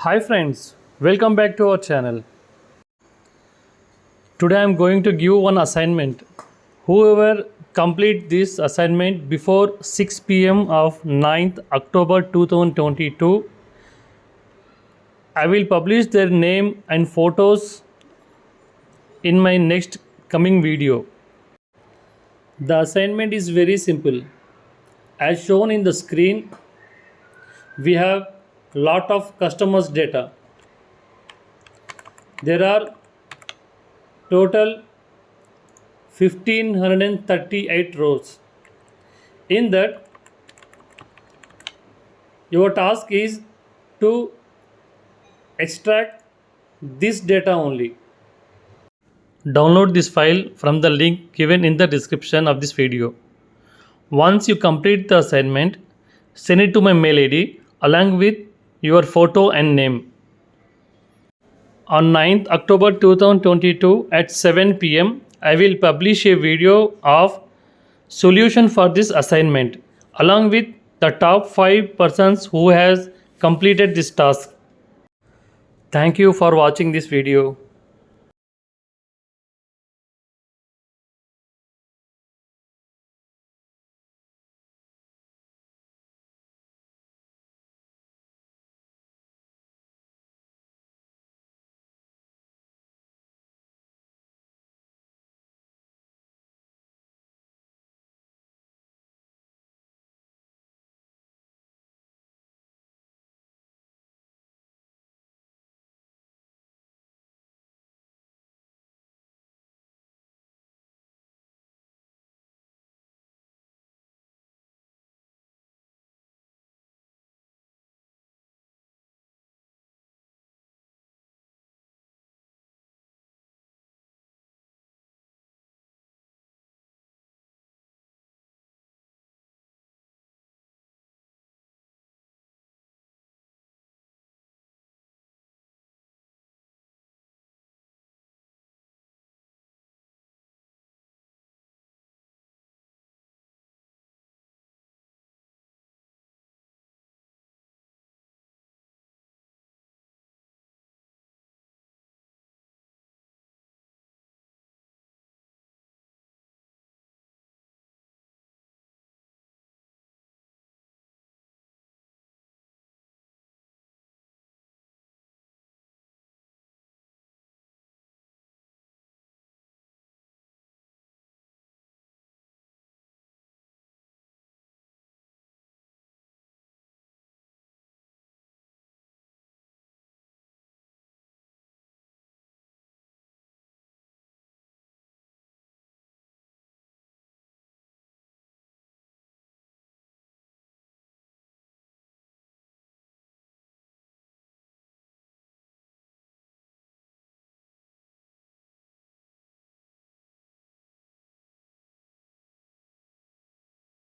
Hi friends, welcome back to our channel. Today I am going to give one assignment. Whoever complete this assignment before 6 p.m. of 9th October 2022, I will publish their name and photos in my next coming video. The assignment is very simple. As shown in the screen, we have lot of customers data. There are total 1538 rows. In that, your task is to extract this data only. Download this file from the link given in the description of this video. Once you complete the assignment, send it to my mail ID along with your photo and name. On 9th October 2022 at 7 pm, I will publish a video of solution for this assignment along with the top 5 persons who has completed this task. Thank you for watching this video.